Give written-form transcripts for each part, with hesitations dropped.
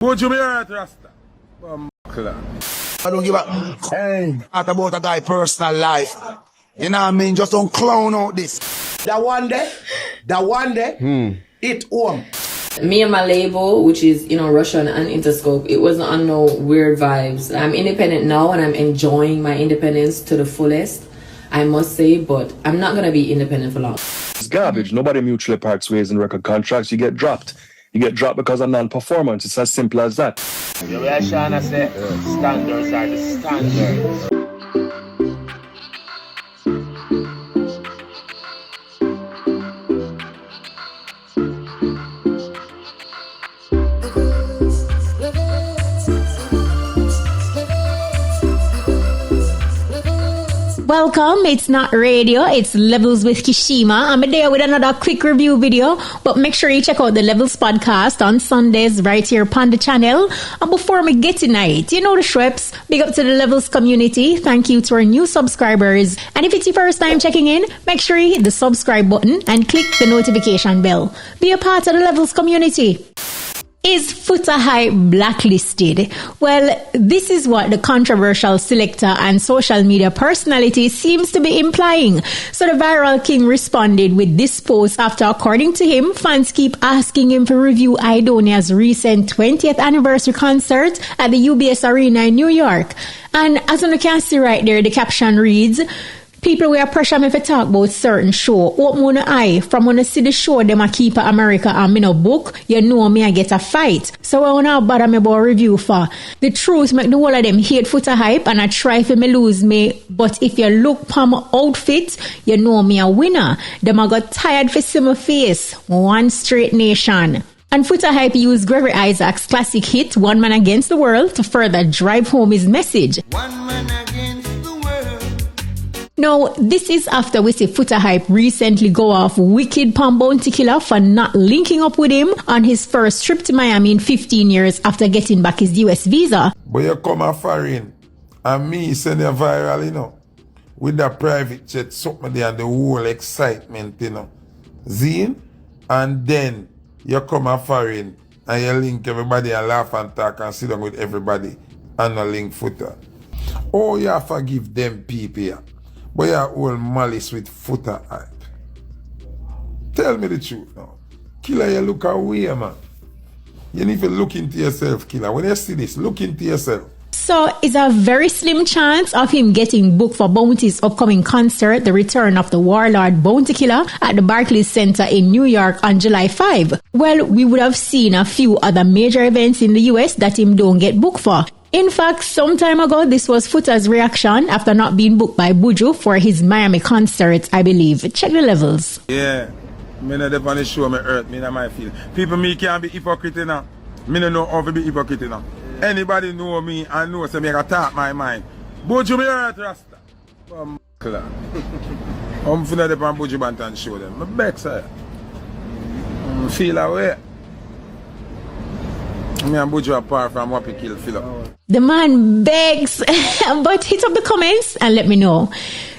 Buju Rasta. I don't give a not about a guy's personal life. You know what I mean? Just don't clown out this. That one day, it home. Me and my label, which is, Russian and Interscope, it wasn't on no weird vibes. I'm independent now and I'm enjoying my independence to the fullest, I must say, but I'm not going to be independent for long. It's garbage. Nobody mutually parts ways in record contracts. You get dropped. You get dropped because of non-performance. It's as simple as that. You know Sean say, standards are the standards. Welcome, it's not radio, it's Levels with Kshema. I'm there with another quick review video, but make sure you check out the Levels podcast on Sundays right here upon the channel. And before we get tonight, you know the Shreps, big up to the Levels community. Thank you to our new subscribers. And if it's your first time checking in, make sure you hit the subscribe button and click the notification bell. Be a part of the Levels community. Is Foota Hype blacklisted? Well, this is what the controversial Selector and social media personality seems to be implying. So the viral king responded with this post after, according to him, fans keep asking him to review Idonia's recent 20th anniversary concert at the UBS Arena in New York. And as you can see right there, the caption reads, "People will pressure me to talk about certain show. Open one eye. From when I see the show, them a keep America and me no book, you know me I get a fight. So I wanna bother me about review for. The truth make the whole of them hate Foota Hype and I try for me lose me. But if you look pa my outfit, you know me a winner. Them I got tired for see my face. One straight nation." And Foota Hype used Gregory Isaac's classic hit, One Man Against the World, to further drive home his message. One man against the world. Now, this is after we see Foota Hype recently go off wicked Pam Bounty Killer for not linking up with him on his first trip to Miami in 15 years after getting back his US visa. But you come a foreign and me send you viral, with the private jet, something there and the whole excitement, Zine, and then you come a foreign and you link everybody and laugh and talk and sit down with everybody and a link Foota. Oh, you have to give them people here. But you all malice with Foota Hype. Tell me the truth now. Killer, you look away, man. You need to look into yourself, Killer. When you see this, look into yourself. So, it's a very slim chance of him getting booked for Bounty's upcoming concert, The Return of the Warlord Bounty Killer, at the Barclays Center in New York on July 5. Well, we would have seen a few other major events in the US that him don't get booked for. In fact, some time ago, this was Foota's reaction after not being booked by Buju for his Miami concert, I believe. Check the levels. Yeah, me not the funny show me hurt me in my feel. People me can't be hypocrite now. Me don't know how to be hypocrite now. Anybody know me and know say me can talk my mind. Buju me hurt Rasta. I'm finna the Buju Banton show them. I beg sir. I feel away. Me and Buju apart from what we kill Philip. The man begs, but hit up the comments and let me know.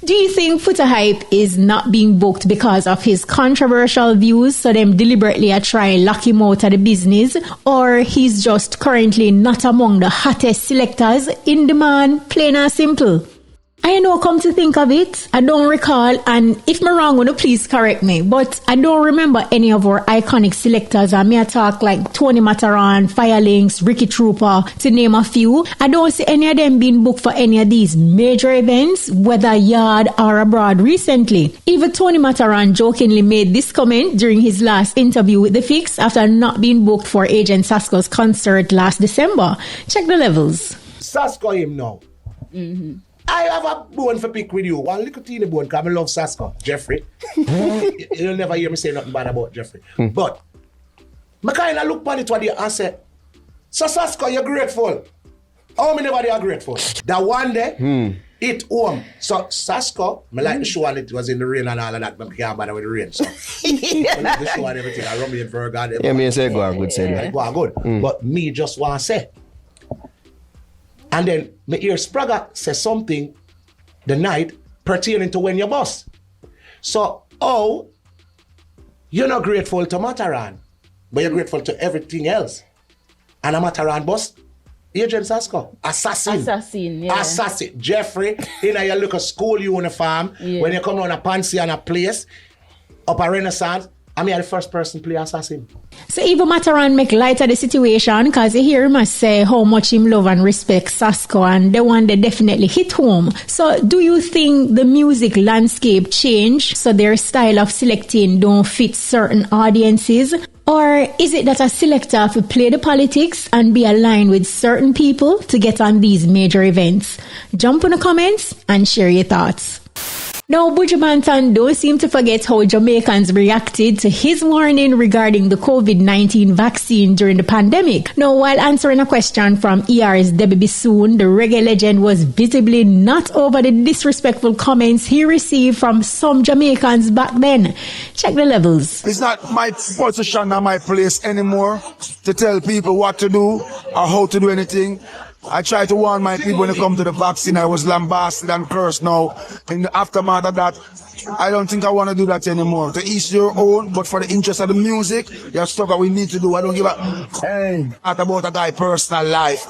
Do you think Foota Hype is not being booked because of his controversial views, so them deliberately are trying to lock him out of the business, or he's just currently not among the hottest selectors in demand, plain and simple? I know, come to think of it, I don't recall, and if I'm wrong, would you please correct me, but I don't remember any of our iconic selectors. I may talk like Tony Mataran, Firelinks, Ricky Trooper, to name a few. I don't see any of them being booked for any of these major events, whether yard or abroad recently. Even Tony Mataran jokingly made this comment during his last interview with The Fix after not being booked for Agent Sasko's concert last December. Check the levels. Sasko him now. I have a bone for pick with you. One little teeny bone, because I love Sasko. Jeffrey. You'll never hear me say nothing bad about Jeffrey. But I kind of look on it one day and say, so Sasko, you're grateful. How many of you are grateful? That one day, it home. So Sasko, I like the show and it was in the rain and all of that, but I can't bother with the rain. So I like the show and everything. I run me in Virgo. Yeah, me say go good, say that. Go good. But me just want to say. And then me hear Spraga say something the night pertaining to when you bust. So, you're not grateful to Mataran, but you're grateful to everything else. and a Mataran bus. Agent Sasko, assassin. Assassin. Jeffrey, in a look at school uniform, when you come on a fancy and a place, up a Renaissance, I'm the first person to play assassin. So even Mataran make light of the situation because you hear him say how much him love and respect Sasko and the one that definitely hit home. So do you think the music landscape changed so their style of selecting don't fit certain audiences? Or is it that a selector have to play the politics and be aligned with certain people to get on these major events? Jump in the comments and share your thoughts. Now, Buju Banton don't seem to forget how Jamaicans reacted to his warning regarding the COVID-19 vaccine during the pandemic. Now, while answering a question from ER's Debbie Bissoon, the reggae legend was visibly not over the disrespectful comments he received from some Jamaicans back then. Check the levels. It's not my position or my place anymore to tell people what to do or how to do anything. I try to warn my people when it comes to the vaccine. I was lambasted and cursed. Now, in the aftermath of that, I don't think I want to do that anymore. To each your own, but for the interest of the music, there's stuff that we need to do. I don't give a about a guy's personal life.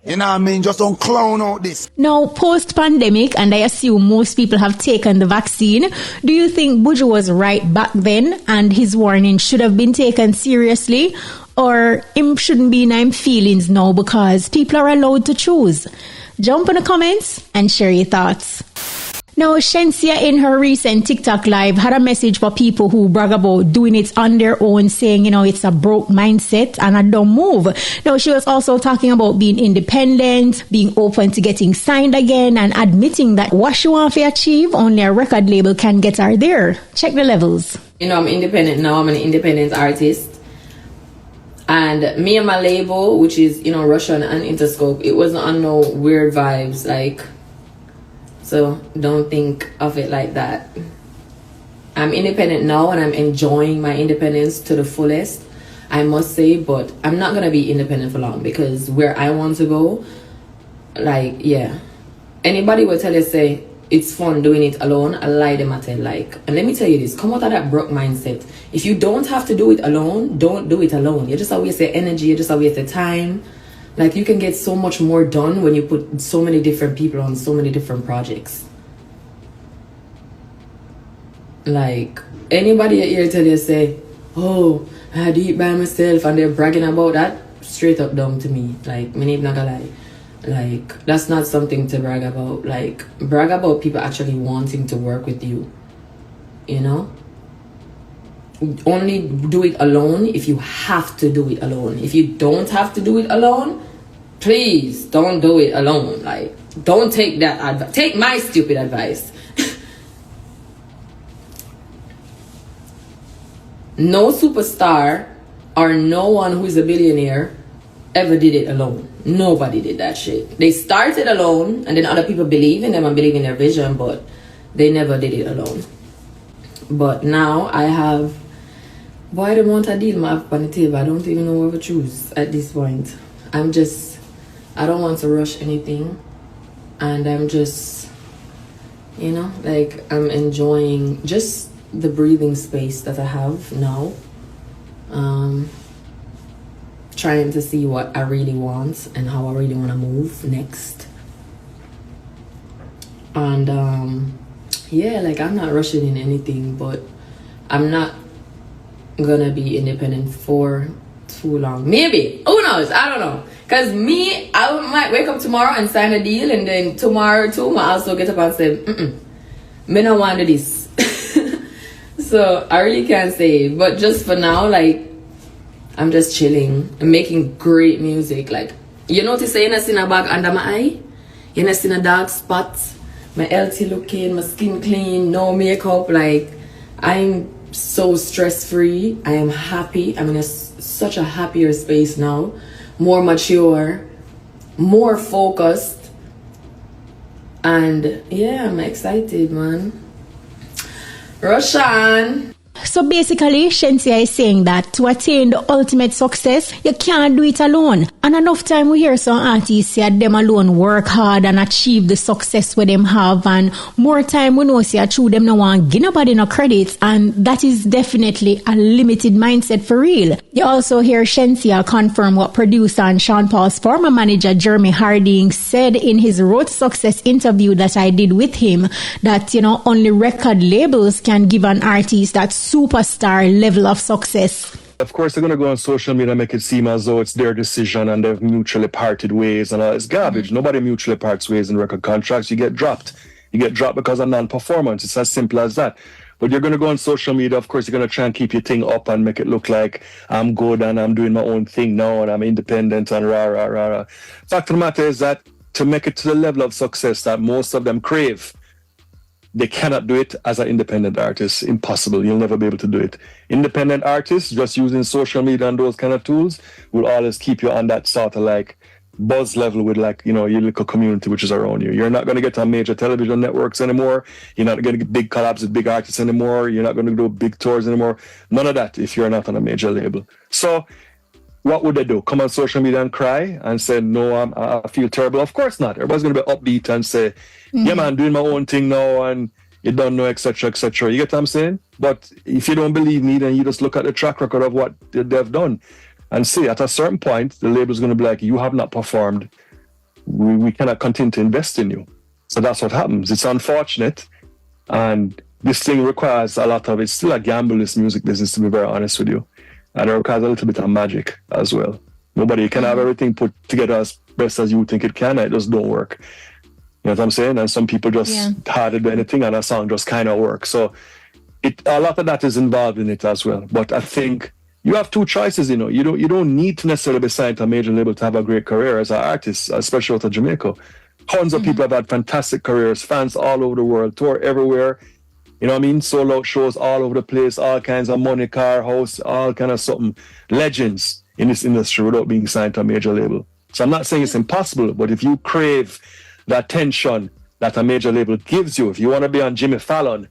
You know what I mean? Just don't clown out this. Now, post-pandemic, and I assume most people have taken the vaccine, do you think Buju was right back then and his warning should have been taken seriously? Or him shouldn't be in him feelings now because people are allowed to choose? Jump in the comments and share your thoughts. Now, Shenseea in her recent TikTok live had a message for people who brag about doing it on their own, saying, it's a broke mindset and a dumb move. Now, she was also talking about being independent, being open to getting signed again, and admitting that what she wants to achieve, only a record label can get her there. Check the levels. I'm independent now. I'm an independent artist. And me and my label, which is, Russian and Interscope, it wasn't on no weird vibes, so don't think of it like that. I'm independent now and I'm enjoying my independence to the fullest, I must say, but I'm not going to be independent for long because where I want to go, anybody will tell you, say, it's fun doing it alone. I lie them at it, and let me tell you this, come out of that broke mindset. If you don't have to do it alone, don't do it alone. You're just a waste of energy, you're just a waste of time. You can get so much more done when you put so many different people on so many different projects. Anybody here tell you, say, oh, I do it by myself, and they're bragging about that, straight up dumb to me. Me not gonna lie. That's not something to brag about. Brag about people actually wanting to work with you. Only do it alone if you have to do it alone. If you don't have to do it alone, please don't do it alone. Don't take that advice. Take my stupid advice. No superstar or no one who is a billionaire ever did it alone. Nobody did that shit. They started alone, and then other people believe in them and believe in their vision, but they never did it alone. But now I have, the amount of deal I have on the table, I don't even know what to choose at this point. I don't want to rush anything, and I'm just, I'm enjoying just the breathing space that I have now. Trying to see what I really want and how I really want to move next. And I'm not rushing in anything, but I'm not gonna be independent for too long. Maybe, who knows? I don't know. Cause I might wake up tomorrow and sign a deal, and then tomorrow too, I also get up and say, me not want to do this. So I really can't say, but just for now, I'm just chilling and making great music. You notice you're not seeing a bag under my eye? You're not seeing a dark spot? My healthy looking, my skin clean, no makeup. I'm so stress-free. I am happy. I'm in such a happier space now. More mature, more focused. And yeah, I'm excited, man. Roshan. So basically, Shenseea is saying that to attain the ultimate success, you can't do it alone. And enough time we hear some artists say them alone work hard and achieve the success where them have, and more time we know say through them no one give nobody no credits, and that is definitely a limited mindset for real. You also hear Shenseea confirm what producer and Sean Paul's former manager Jeremy Harding said in his Road to Success interview that I did with him, that only record labels can give an artist that superstar level of success. Of course, they're going to go on social media and make it seem as though it's their decision and they've mutually parted ways and all. It's garbage. Nobody mutually parts ways in record contracts. You get dropped. You get dropped because of non-performance. It's as simple as that. But you're going to go on social media. Of course, you're going to try and keep your thing up and make it look like I'm good and I'm doing my own thing now and I'm independent and rah, rah, rah, rah. Fact of the matter is that to make it to the level of success that most of them crave, they cannot do it as an independent artist. Impossible. You'll never be able to do it. Independent artists, just using social media and those kind of tools, will always keep you on that sort of like buzz level with your little community which is around you. You're not going to get on major television networks anymore. You're not going to get big collabs with big artists anymore. You're not going to do big tours anymore. None of that if you're not on a major label. So what would they do? Come on social media and cry and say, no, I feel terrible? Of course not. Everybody's going to be upbeat and say, yeah, man, doing my own thing now and you don't know, etc., etc. You get what I'm saying? But if you don't believe me, then you just look at the track record of what they've done and see at a certain point, the label's going to be like, you have not performed. We cannot continue to invest in you. So that's what happens. It's unfortunate. And this thing requires a lot of, it's still a gamble, this music business, to be very honest with you. And it requires a little bit of magic as well. Nobody can have everything put together as best as you think it can. It just don't work. You know what I'm saying? And some people just hardly do anything and a song just kind of works. So a lot of that is involved in it as well. But I think you have two choices, You don't need to necessarily be signed to a major label to have a great career as an artist, especially out of Jamaica. Tons of people have had fantastic careers, fans all over the world, tour everywhere. You know what I mean? Solo shows all over the place, all kinds of money, car, house, all kind of something. Legends in this industry without being signed to a major label. So I'm not saying it's impossible, but if you crave the attention that a major label gives you, if you want to be on Jimmy Fallon,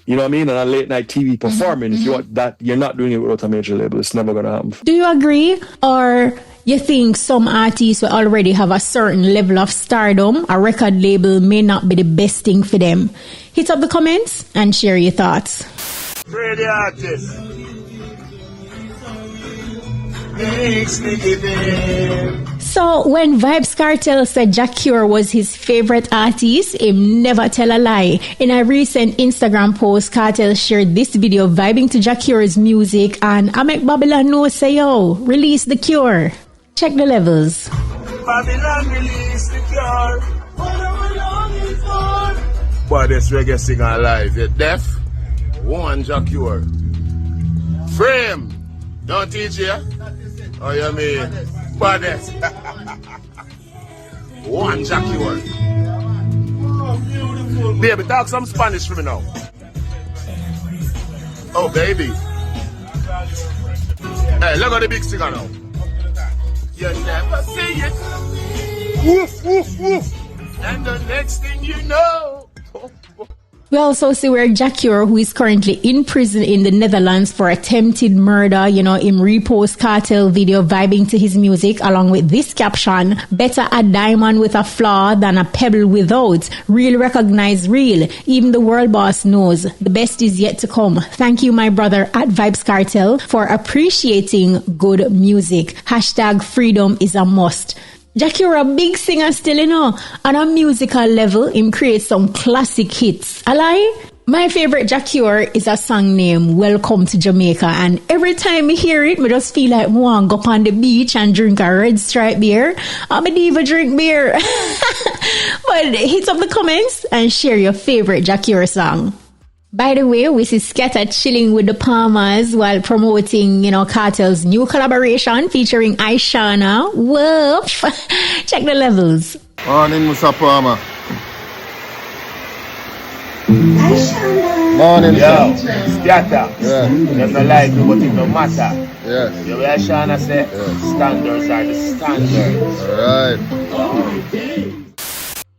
you know what I mean, and on late night TV performing, if you want that, you're not doing it without a major label. It's never going to happen. Do you agree? Or you think some artists will already have a certain level of stardom, a record label may not be the best thing for them? Hit up the comments and share your thoughts. Free the artist. Makes me give in. So when Vybz Kartel said Jah Cure was his favorite artist, he never tell a lie. In a recent Instagram post, Kartel shared this video vibing to Jah Cure's music, and I make Babylon know say, yo, release the Cure. Check the levels. Babylon release the Cure. What are we longing for? Boy, this reggae singer live. You're deaf? One Jah Cure. Frame. Don't teach you? Oh, you mean? Baddest. One Jah Cure. Baby, talk some Spanish for me now. Oh, baby. Hey, look at the big singer now. You never see it. Woof, woof, woof. And the next thing you know. We also see where Jah Cure, who is currently in prison in the Netherlands for attempted murder, him repost Kartel video vibing to his music along with this caption: better a diamond with a flaw than a pebble without. Real recognize real. Even the world boss knows the best is yet to come. Thank you, my brother at Vybz Kartel, for appreciating good music. # freedom is a must. Jah Cure a big singer still, On a musical level, him creates some classic hits. A lie? My favorite Jah Cure is a song named Welcome to Jamaica, and every time I hear it, I just feel like I want to go up on the beach and drink a Red Stripe beer. I'm a diva drink beer. But hit up the comments and share your favorite Jah Cure song. By the way, we see Sketa chilling with the Palmers while promoting, Kartel's new collaboration featuring Aishana. Whoop! Check the levels. Morning, Mr. Palmer. Aishana. Morning, yo, Sketa. Yeah. There's no like me, but it no matter. Yes. You hear Aishana say? Yes. Standards are the standards. All right.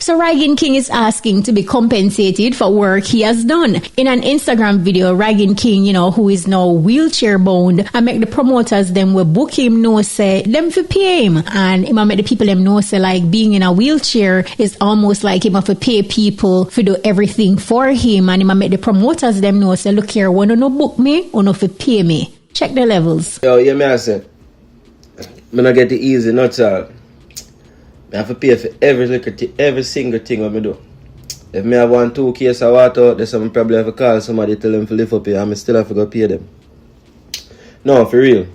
So RYGIN King is asking to be compensated for work he has done. In an Instagram video, RYGIN King, who is now wheelchair bound, I make the promoters them will book him know say them for pay him. And I make the people them know say like being in a wheelchair is almost like him have to pay people to do everything for him. And I make the promoters them know say look here, wanna no book me or no for pay me. Check the levels. Yo, yeah, me I say, me not get it easy, not all. I have to pay for every single thing what I do. If me have 1-2 case of water, there's some probably have to call somebody tell them to lift up here and I still have to go pay them. No, for real.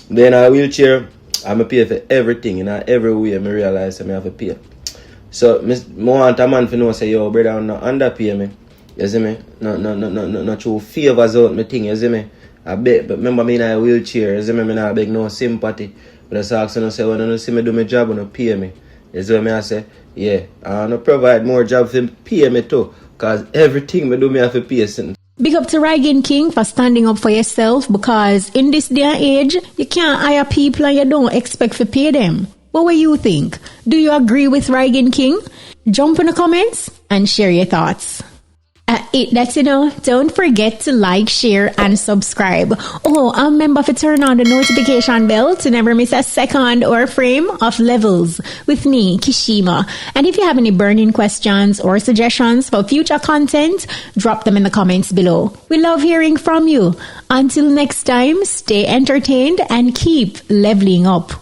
Then in a wheelchair, I'm a pay for everything. In every way I realize I have to pay. So I want a man to know say, yo, brother, I'm not underpay me. You see me? No true favors out my thing, you see me? I beg, but remember me in a wheelchair, you see me? I not beg no sympathy. But I say, when you see me do my job, you pay me. You see what I say? Yeah, I want to provide more job for pay me too. Because everything I do, me have to pay something. Big up to RYGIN King for standing up for yourself, because in this day and age, you can't hire people and you don't expect to pay them. What will you think? Do you agree with RYGIN King? Jump in the comments and share your thoughts. That's don't forget to like, share, and subscribe. Oh, and remember to turn on the notification bell to never miss a second or frame of Levels with me, Kshema. And if you have any burning questions or suggestions for future content, drop them in the comments below. We love hearing from you. Until next time, stay entertained and keep leveling up.